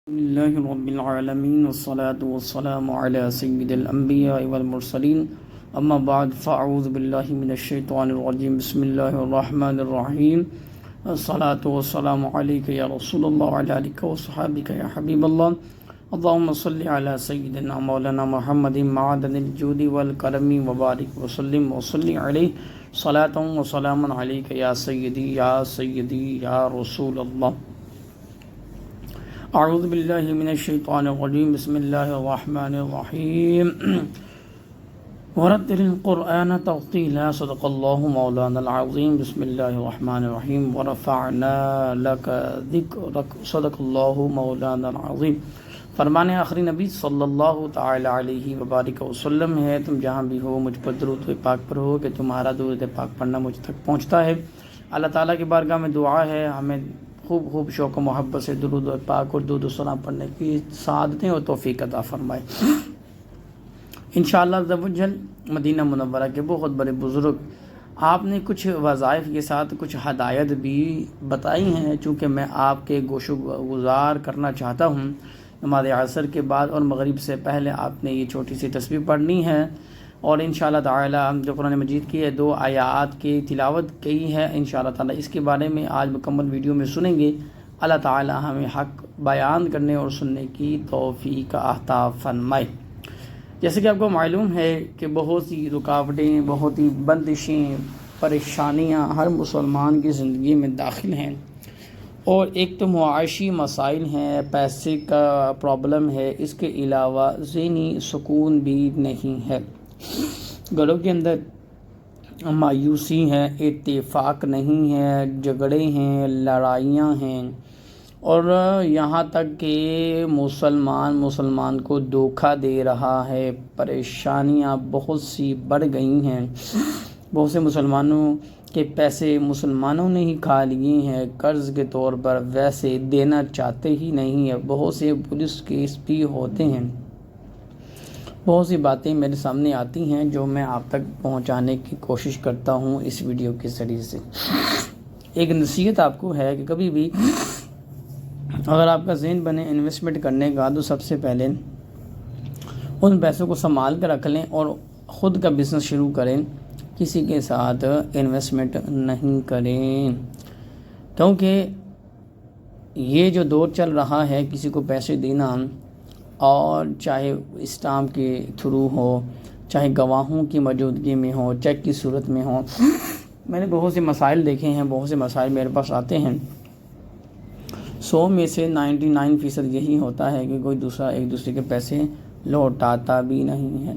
لله رب العالمين والصلاة والسلام على سيد الأنبياء والمرسلين أما بعد فأعوذ بالله من الشيطان الرجيم بسم الله الرحمن الرحيم الصلاة والسلام عليك يا رسول الله وعلى آلك وصحابك يا حبيب الله اللهم صل على سيدنا مولانا محمد معدن الجود والكرم وبارك وسلم وصل عليه صلاة وسلام عليك يا سيدي يا رسول الله اعوذ باللہ من الشیطان الرجیم بسم اللہ الرحمن الرحیم ورتل القرآن ترتیلا صدق اللہ مولانا العظیم بسم اللہ الرحمن الرحیم ورفعنا لک ذکرک صدق اللہ مولانا العظیم۔ فرمان آخری نبی صلی اللہ تعالی علیہ وبارک وسلم ہے، تم جہاں بھی ہو مجھ پر درود پاک پر ہو کہ تمہارا درود پاک پڑھنا مجھ تک پہنچتا ہے۔ اللہ تعالیٰ کی بارگاہ میں دعا ہے ہمیں خوب شوق و محبت سے درود پاک اور درود و سلام پڑھنے کی سعادتیں اور توفیق عطا فرمائے۔ انشاءاللہ عز و جل مدینہ منورہ کے بہت بڑے بزرگ آپ نے کچھ وظائف کے ساتھ کچھ ہدایت بھی بتائی ہیں، چونکہ میں آپ کے گوش گزار کرنا چاہتا ہوں۔ نماز عصر کے بعد اور مغرب سے پہلے آپ نے یہ چھوٹی سی تسبیح پڑھنی ہے، اور انشاءاللہ تعالی جو قرآن مجید کی 2 آیات کی تلاوت کی ہے، انشاءاللہ تعالی اس کے بارے میں آج مکمل ویڈیو میں سنیں گے۔ اللہ تعالی ہمیں حق بیان کرنے اور سننے کی توفیق عطا فرمائے۔ جیسے کہ آپ کو معلوم ہے کہ بہت سی رکاوٹیں، بہت ہی بندشیں، پریشانیاں ہر مسلمان کی زندگی میں داخل ہیں، اور ایک تو معاشی مسائل ہیں، پیسے کا پرابلم ہے، اس کے علاوہ ذہنی سکون بھی نہیں ہے۔ گھروں کے اندر مایوسی ہے، اتفاق نہیں ہے، جھگڑے ہیں، لڑائیاں ہیں، اور یہاں تک کہ مسلمان کو دھوکہ دے رہا ہے۔ پریشانیاں بہت سی بڑھ گئی ہیں، بہت سے مسلمانوں کے پیسے مسلمانوں نے ہی کھا لیے ہیں قرض کے طور پر، ویسے دینا چاہتے ہی نہیں ہیں۔ بہت سے پولیس کیس بھی ہوتے ہیں، بہت سی باتیں میرے سامنے آتی ہیں جو میں آپ تک پہنچانے کی کوشش کرتا ہوں اس ویڈیو کے ذریعے سے۔ ایک نصیحت آپ کو ہے کہ کبھی بھی اگر آپ کا ذہن بنے انویسٹمنٹ کرنے کا، تو سب سے پہلے ان پیسوں کو سنبھال کر رکھ لیں اور خود کا بزنس شروع کریں، کسی کے ساتھ انویسٹمنٹ نہیں کریں، کیونکہ یہ جو دور چل رہا ہے کسی کو پیسے دینا، اور چاہے اسٹامپ کے تھرو ہو، چاہے گواہوں کی موجودگی میں ہو، چیک کی صورت میں ہو، میں نے بہت سے مسائل دیکھے ہیں، بہت سے مسائل میرے پاس آتے ہیں۔ 100 میں سے 99% یہی ہوتا ہے کہ کوئی دوسرا ایک دوسرے کے پیسے لوٹاتا بھی نہیں ہے۔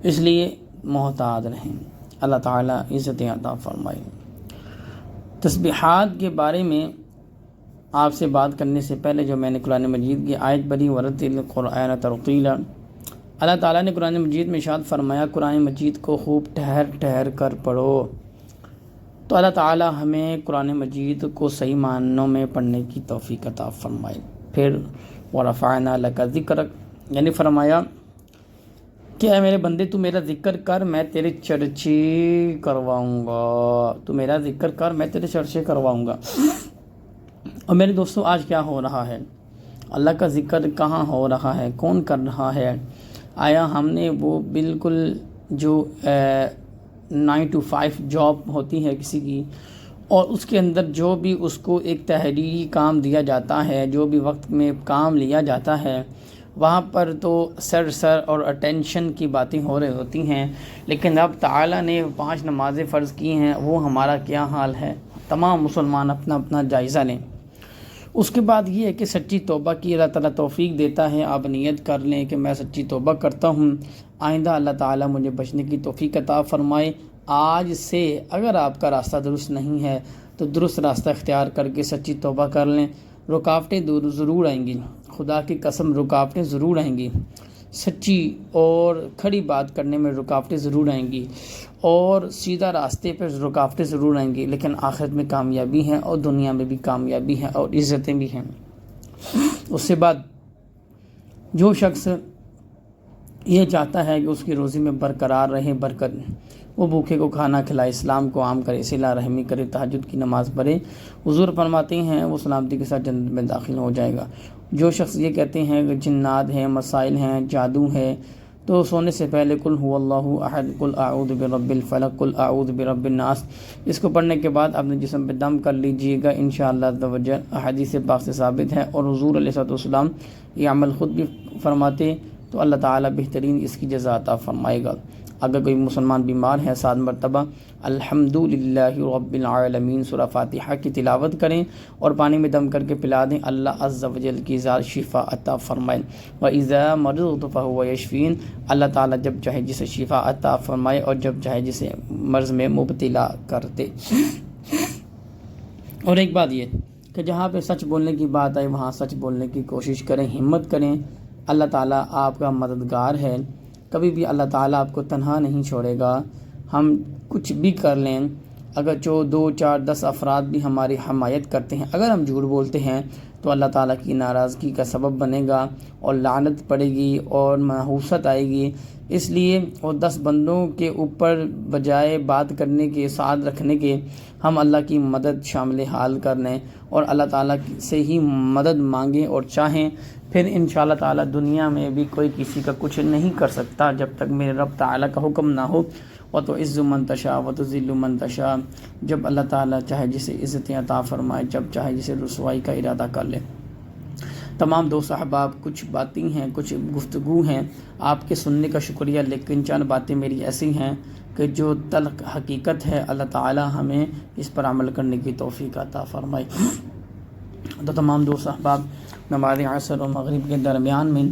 اس لیے محتاط رہیں، اللہ تعالیٰ عزت عطا فرمائے۔ تسبیحات کے بارے میں آپ سے بات کرنے سے پہلے جو میں نے قرآن مجید کی آیت پڑھی ورتل القرآن ترتیلا، اللہ تعالیٰ نے قرآن مجید میں ارشاد فرمایا قرآن مجید کو خوب ٹھہر کر پڑھو۔ تو اللہ تعالیٰ ہمیں قرآن مجید کو صحیح معنوں میں پڑھنے کی توفیق عطا فرمائے۔ پھر ورفعنا لک ذکرک، یعنی فرمایا کہ اے میرے بندے تو میرا ذکر کر، میں تیرے چرچے کرواؤں گا، تو میرا ذکر کر، میں تیرے چرچے کرواؤں گا۔ اور میرے دوستو آج کیا ہو رہا ہے؟ اللہ کا ذکر کہاں ہو رہا ہے؟ کون کر رہا ہے؟ آیا ہم نے وہ بالکل جو 9 to 5 جاب ہوتی ہے کسی کی، اور اس کے اندر جو بھی اس کو ایک تحریری کام دیا جاتا ہے، جو بھی وقت میں کام لیا جاتا ہے، وہاں پر تو سر اور اٹینشن کی باتیں ہو رہی ہوتی ہیں، لیکن اب تعالیٰ نے 5 نمازیں فرض کی ہیں، وہ ہمارا کیا حال ہے؟ تمام مسلمان اپنا اپنا جائزہ لیں۔ اس کے بعد یہ ہے کہ سچی توبہ کی اللہ تعالیٰ توفیق دیتا ہے۔ آپ نیت کر لیں کہ میں سچی توبہ کرتا ہوں، آئندہ اللہ تعالیٰ مجھے بچنے کی توفیق عطا فرمائے۔ آج سے اگر آپ کا راستہ درست نہیں ہے تو درست راستہ اختیار کر کے سچی توبہ کر لیں۔ رکاوٹیں ضرور آئیں گی، خدا کی قسم رکاوٹیں ضرور آئیں گی، سچی اور کھڑی بات کرنے میں رکاوٹیں ضرور آئیں گی، اور سیدھا راستے پہ رکاوٹیں ضرور آئیں گی، لیکن آخرت میں کامیابی ہے اور دنیا میں بھی کامیابی ہے اور عزتیں بھی ہیں۔ اس کے بعد جو شخص یہ چاہتا ہے کہ اس کی روزی میں برقرار رہے برکت، وہ بھوکے کو کھانا کھلائے، اسلام کو عام کرے، صلہ رحمی کرے، تہجد کی نماز پڑھے، حضور فرماتے ہیں وہ سلامتی کے ساتھ جنت میں داخل ہو جائے گا۔ جو شخص یہ کہتے ہیں کہ جنات ہیں، مسائل ہیں، جادو ہے، تو سونے سے پہلے قل هو اللہ احد، قل اعوذ برب الفلق، قل اعوذ برب الناس، اس کو پڑھنے کے بعد اپنے جسم پہ دم کر لیجئے گا، انشاءاللہ عز و جل احادیث پاک سے ثابت ہے۔ اور حضور علیہ الصلوۃ والسلام یہ عمل خود بھی فرماتے، تو اللہ تعالیٰ بہترین اس کی جزا عطا فرمائے گا۔ اگر کوئی مسلمان بیمار ہے، 7 مرتبہ الحمدللہ رب العالمین سورہ فاتحہ کی تلاوت کریں اور پانی میں دم کر کے پلا دیں، اللہ عز و جل کی ذات شفا عطا فرمائے۔ وَإِذَا مَرِضْتُ فَهُوَ يَشْفِينِ، اللہ تعالیٰ جب چاہے جسے شفا عطا فرمائے اور جب چاہے جسے مرض میں مبتلا کر دے۔ اور ایک بات یہ کہ جہاں پہ سچ بولنے کی بات آئے وہاں سچ بولنے کی کوشش کریں، ہمت کریں، اللہ تعالیٰ آپ کا مددگار ہے، کبھی بھی اللہ تعالیٰ آپ کو تنہا نہیں چھوڑے گا۔ ہم کچھ بھی کر لیں، اگر 2 4 10 افراد بھی ہماری حمایت کرتے ہیں، اگر ہم جھوٹ بولتے ہیں تو اللہ تعالیٰ کی ناراضگی کا سبب بنے گا اور لعنت پڑے گی اور منحوست آئے گی۔ اس لیے وہ 10 بندوں کے اوپر بجائے بات کرنے کے، ساتھ رکھنے کے، ہم اللہ کی مدد شامل حال کر لیں اور اللہ تعالیٰ سے ہی مدد مانگیں اور چاہیں، پھر انشاءاللہ تعالیٰ دنیا میں بھی کوئی کسی کا کچھ نہیں کر سکتا جب تک میرے رب تعالیٰ کا حکم نہ ہو۔ وَتُعِزُّ مَن تَشَاءُ وَتُذِلُّ مَن تَشَاءُ، جب اللہ تعالیٰ چاہے جسے عزت عطا فرمائے، جب چاہے جسے رسوائی کا ارادہ کر لے۔ تمام دوست احباب، کچھ باتیں ہیں، کچھ گفتگو ہیں آپ کے سننے کا شکریہ، لیکن چند باتیں میری ایسی ہیں کہ جو تلخ حقیقت ہے، اللہ تعالیٰ ہمیں اس پر عمل کرنے کی توفیق عطا فرمائے۔ تو تمام دوست احباب، نماز عصر اور مغرب کے درمیان میں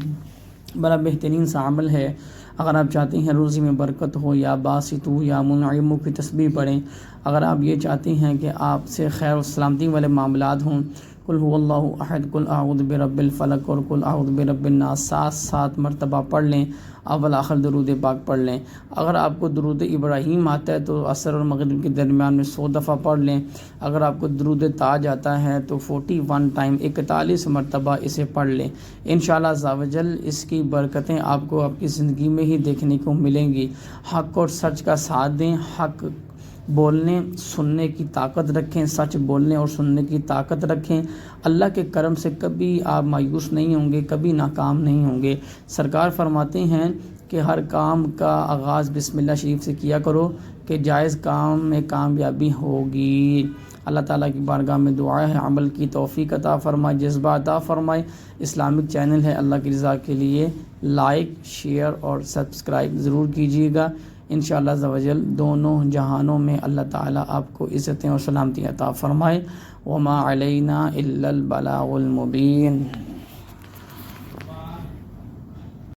بڑا بہترین سا عمل ہے، اگر آپ چاہتے ہیں روزی میں برکت ہو، یا باسط ہو یا منعم کی تسبیح پڑھیں، اگر آپ یہ چاہتے ہیں کہ آپ سے خیر و سلامتی والے معاملات ہوں، قل هو اللہ احد، قل اعوذ برب الفلق اور قل اعوذ برب الناس 7 مرتبہ پڑھ لیں، اول آخر درود پاک پڑھ لیں۔ اگر آپ کو درود ابراہیم آتا ہے تو عصر اور مغرب کے درمیان میں 100 دفعہ پڑھ لیں۔ اگر آپ کو درود تاج آتا ہے تو 41 ٹائم 41 مرتبہ اسے پڑھ لیں۔ انشاءاللہ عز و جل اس کی برکتیں آپ کو آپ کی زندگی میں ہی دیکھنے کو ملیں گی۔ حق اور سچ کا ساتھ دیں، حق بولنے سننے کی طاقت رکھیں، سچ بولنے اور سننے کی طاقت رکھیں۔ اللہ کے کرم سے کبھی آپ مایوس نہیں ہوں گے، کبھی ناکام نہیں ہوں گے۔ سرکار فرماتے ہیں کہ ہر کام کا آغاز بسم اللہ شریف سے کیا کرو کہ جائز کام میں کامیابی ہوگی۔ اللہ تعالیٰ کی بارگاہ میں دعا ہے عمل کی توفیق عطا فرمائے، جذبہ عطا فرمائے۔ اسلامک چینل ہے، اللہ کی رضا کے لیے لائک، شیئر اور سبسکرائب ضرور کیجیے گا۔ انشاءاللہ عز و جل دونوں جہانوں میں اللہ تعالیٰ آپ کو عزتیں اور سلامتی عطا فرمائے۔ وما علینا الا البلاغ المبین۔